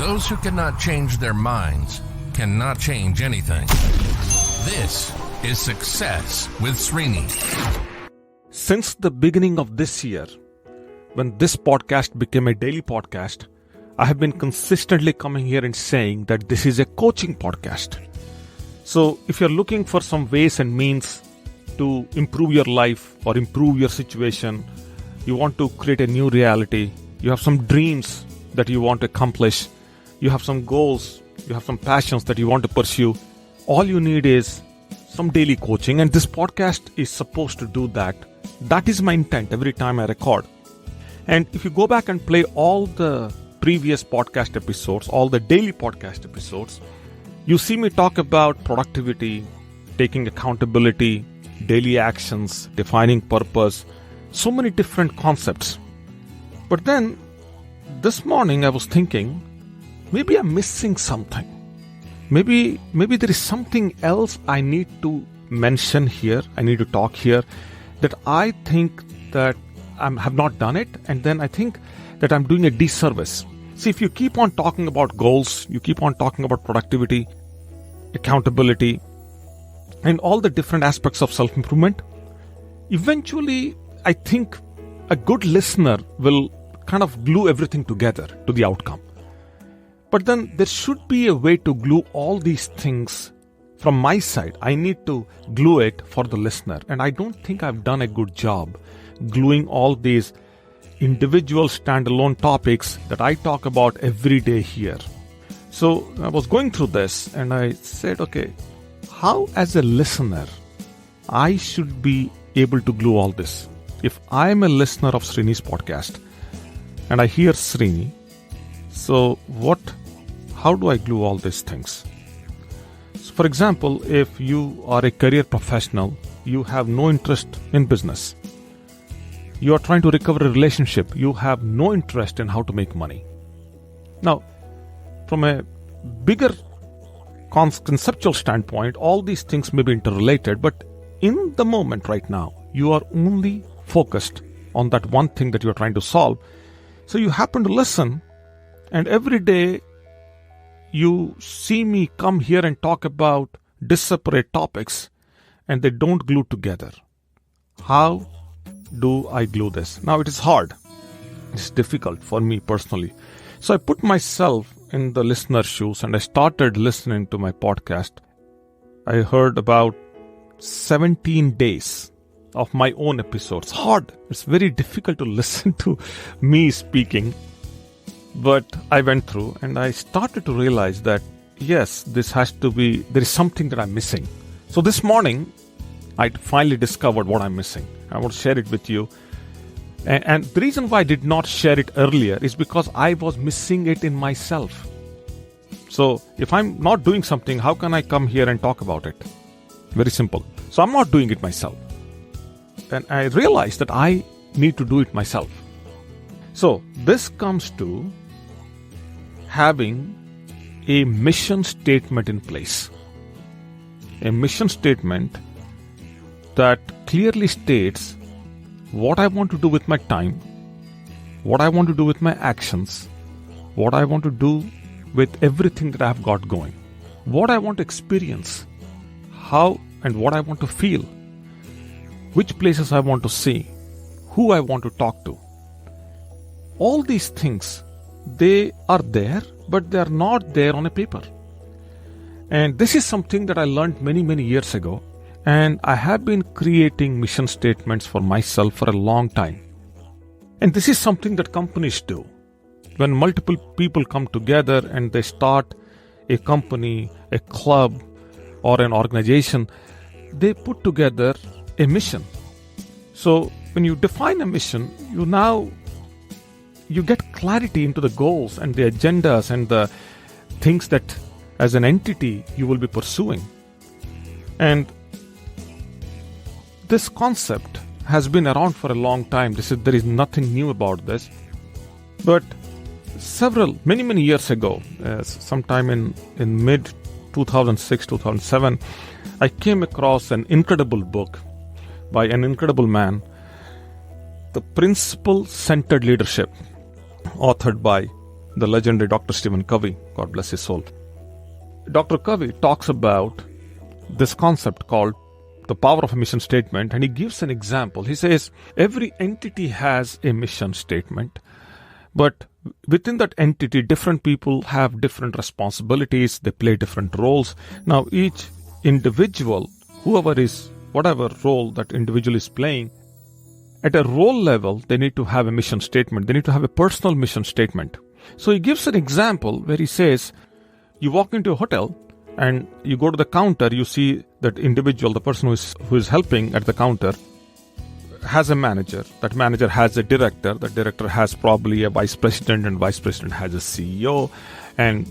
Those who cannot change their minds cannot change anything. This is Success with Srini. Since the beginning of this year, when this podcast became a daily podcast, I have been consistently coming here and saying that this is a coaching podcast. So if you're looking for some ways and means to improve your life or improve your situation, you want to create a new reality, you have some dreams that you want to accomplish, you have some goals, you have some passions that you want to pursue, all you need is some daily coaching, and this podcast is supposed to do that. That is my intent every time I record. And if you go back and play all the previous podcast episodes, all the daily podcast episodes, you see me talk about productivity, taking accountability, daily actions, defining purpose, so many different concepts. But then this morning I was thinking, maybe I'm missing something. Maybe there is something else I need to mention here, I need to talk here, that I think that I have not done it, and then I think that I'm doing a disservice. See, if you keep on talking about goals, you keep on talking about productivity, accountability, and all the different aspects of self-improvement, eventually I think a good listener will kind of glue everything together to the outcome. But then there should be a way to glue all these things from my side. I need to glue it for the listener. And I don't think I've done a good job gluing all these individual standalone topics that I talk about every day here. So I was going through this and I said, okay, how as a listener I should be able to glue all this? If I'm a listener of Srini's podcast and I hear Srini, so how do I glue all these things? So for example, if you are a career professional, you have no interest in business. You are trying to recover a relationship. You have no interest in how to make money. Now, from a bigger conceptual standpoint, all these things may be interrelated, but in the moment right now, you are only focused on that one thing that you are trying to solve. So you happen to listen, and every day you see me come here and talk about disparate topics, and they don't glue together. How do I glue this? Now it is hard. It's difficult for me personally. So I put myself in the listener's shoes and I started listening to my podcast. I heard about 17 days of my own episodes. Hard. It's very difficult to listen to me speaking. But I went through and I started to realize that, yes, there is something that I'm missing. So this morning, I finally discovered what I'm missing. I want to share it with you. And the reason why I did not share it earlier is because I was missing it in myself. So if I'm not doing something, how can I come here and talk about it? Very simple. So I'm not doing it myself. And I realized that I need to do it myself. So this comes to having a mission statement in place. A mission statement that clearly states what I want to do with my time, what I want to do with my actions, what I want to do with everything that I have got going, what I want to experience, how and what I want to feel, which places I want to see, who I want to talk to. All these things, they are there, but they are not there on a paper. And this is something that I learned many, many years ago. And I have been creating mission statements for myself for a long time. And this is something that companies do. When multiple people come together and they start a company, a club, or an organization, they put together a mission. So when you define a mission, you get clarity into the goals and the agendas and the things that as an entity you will be pursuing. And this concept has been around for a long time. There is nothing new about this. But many years ago, sometime in mid 2006, 2007, I came across an incredible book by an incredible man, The Principle-Centered Leadership, authored by the legendary Dr. Stephen Covey, God bless his soul. Dr. Covey talks about this concept called the power of a mission statement, and he gives an example. He says every entity has a mission statement, but within that entity, different people have different responsibilities, they play different roles. Now, each individual, whatever role that individual is playing, at a role level, they need to have a mission statement. They need to have a personal mission statement. So he gives an example where he says, you walk into a hotel and you go to the counter, you see that individual, the person who is helping at the counter, has a manager. That manager has a director. The director has probably a vice president, and vice president has a CEO. And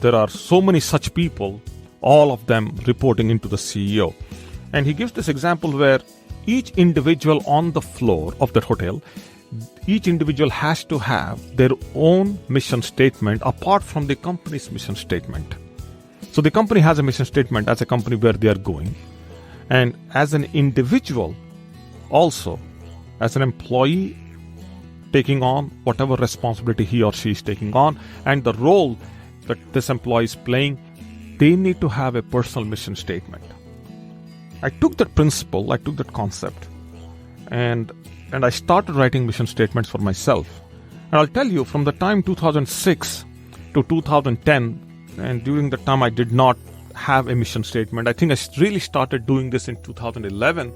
there are so many such people, all of them reporting into the CEO. And he gives this example where each individual on the floor of that hotel, each individual has to have their own mission statement apart from the company's mission statement. So the company has a mission statement as a company where they are going. And as an individual, also as an employee taking on whatever responsibility he or she is taking on and the role that this employee is playing, they need to have a personal mission statement. I took that principle, I took that concept, and I started writing mission statements for myself. And I'll tell you, from the time 2006 to 2010, and during the time I did not have a mission statement. I think I really started doing this in 2011.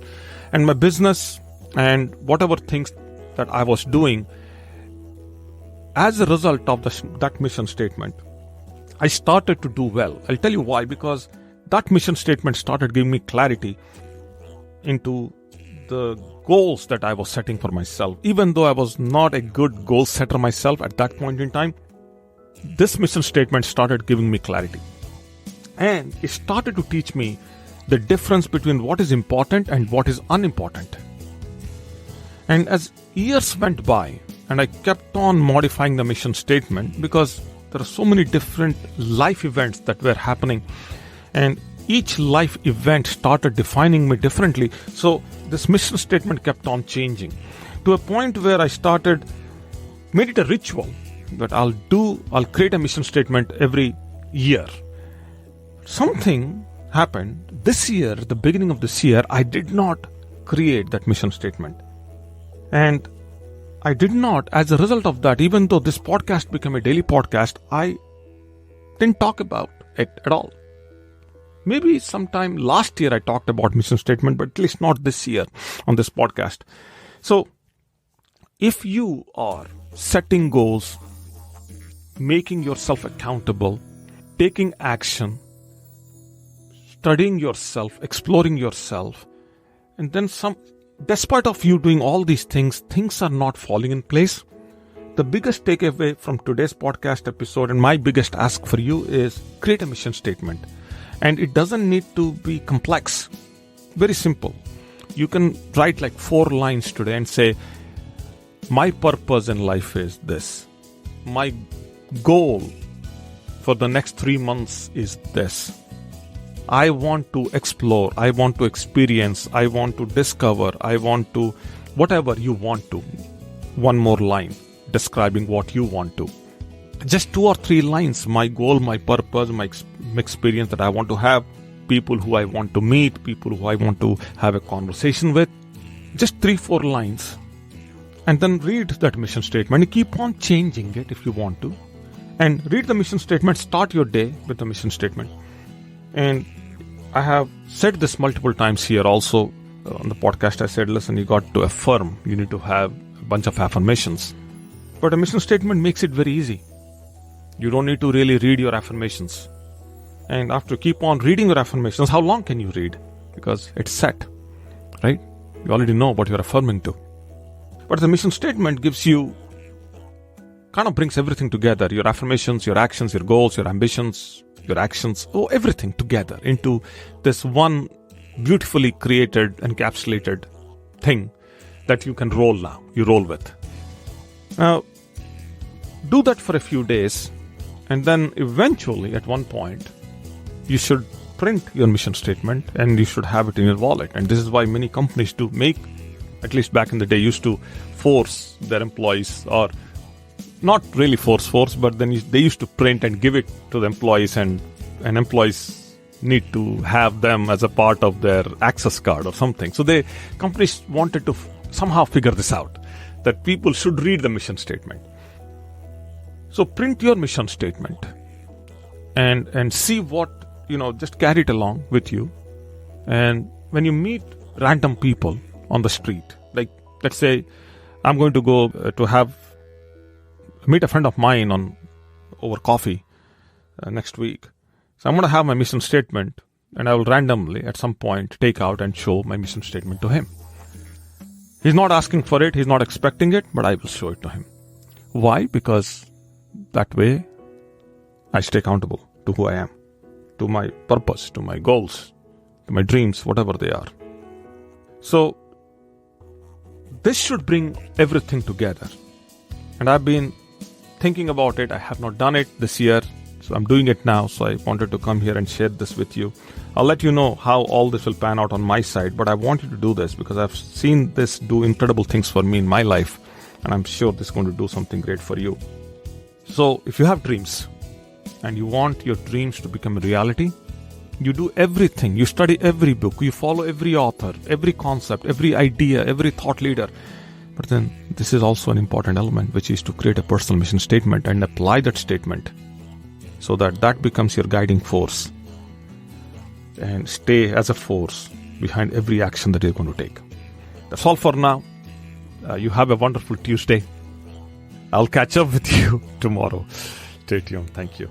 And my business and whatever things that I was doing, as a result of that mission statement, I started to do well. I'll tell you why. Because that mission statement started giving me clarity into the goals that I was setting for myself. Even though I was not a good goal setter myself at that point in time, this mission statement started giving me clarity. And it started to teach me the difference between what is important and what is unimportant. And as years went by, and I kept on modifying the mission statement, because there are so many different life events that were happening, and each life event started defining me differently. So this mission statement kept on changing to a point where I made it a ritual that I'll create a mission statement every year. Something happened this year, at the beginning of this year, I did not create that mission statement. And I did not, as a result of that, even though this podcast became a daily podcast, I didn't talk about it at all. Maybe sometime last year I talked about mission statement, but at least not this year on this podcast. So if you are setting goals, making yourself accountable, taking action, studying yourself, exploring yourself, and then despite of you doing all these things are not falling in place. The biggest takeaway from today's podcast episode, and my biggest ask for you, is create a mission statement. And it doesn't need to be complex. Very simple. You can write like 4 lines today and say, my purpose in life is this. My goal for the next 3 months is this. I want to explore, I want to experience, I want to discover, I want to, whatever you want to. One more line describing what you want to. Just 2 or 3 lines. My goal, my purpose, my experience that I want to have, people who I want to meet, people who I want to have a conversation with. Just 3-4 lines. And then read that mission statement. You keep on changing it if you want to. And read the mission statement. Start your day with the mission statement. And I have said this multiple times here also on the podcast. I said, listen, you got to affirm. You need to have a bunch of affirmations. But a mission statement makes it very easy. You don't need to really read your affirmations. And after you keep on reading your affirmations, how long can you read? Because it's set, right? You already know what you're affirming to. But the mission statement brings everything together. Your affirmations, your actions, your goals, your ambitions, your actions, everything together into this one beautifully created, encapsulated thing that you can roll now. You roll with. Now, do that for a few days, and then eventually at one point, you should print your mission statement and you should have it in your wallet. And this is why many companies do make, at least back in the day, used to force their employees or not really force, but then they used to print and give it to the employees, and employees need to have them as a part of their access card or something. So companies wanted to somehow figure this out, that people should read the mission statement. So print your mission statement and see what, just carry it along with you. And when you meet random people on the street, like let's say I'm going to go to meet a friend of mine over coffee next week. So I'm going to have my mission statement, and I will randomly at some point take out and show my mission statement to him. He's not asking for it, he's not expecting it, but I will show it to him. Why? Because that way I stay accountable to who I am, to my purpose, to my goals, to my dreams, whatever they are. So this should bring everything together. And I've been thinking about it. I have not done it this year, so I'm doing it now. So I wanted to come here and share this with you. I'll let you know how all this will pan out on my side, but I want you to do this because I've seen this do incredible things for me in my life, and I'm sure this is going to do something great for you. So if you have dreams and you want your dreams to become a reality, you do everything. You study every book, you follow every author, every concept, every idea, every thought leader. But then this is also an important element, which is to create a personal mission statement and apply that statement so that becomes your guiding force, and stay as a force behind every action that you're going to take. That's all for now. You have a wonderful Tuesday. I'll catch up with you tomorrow. Stay tuned. Thank you.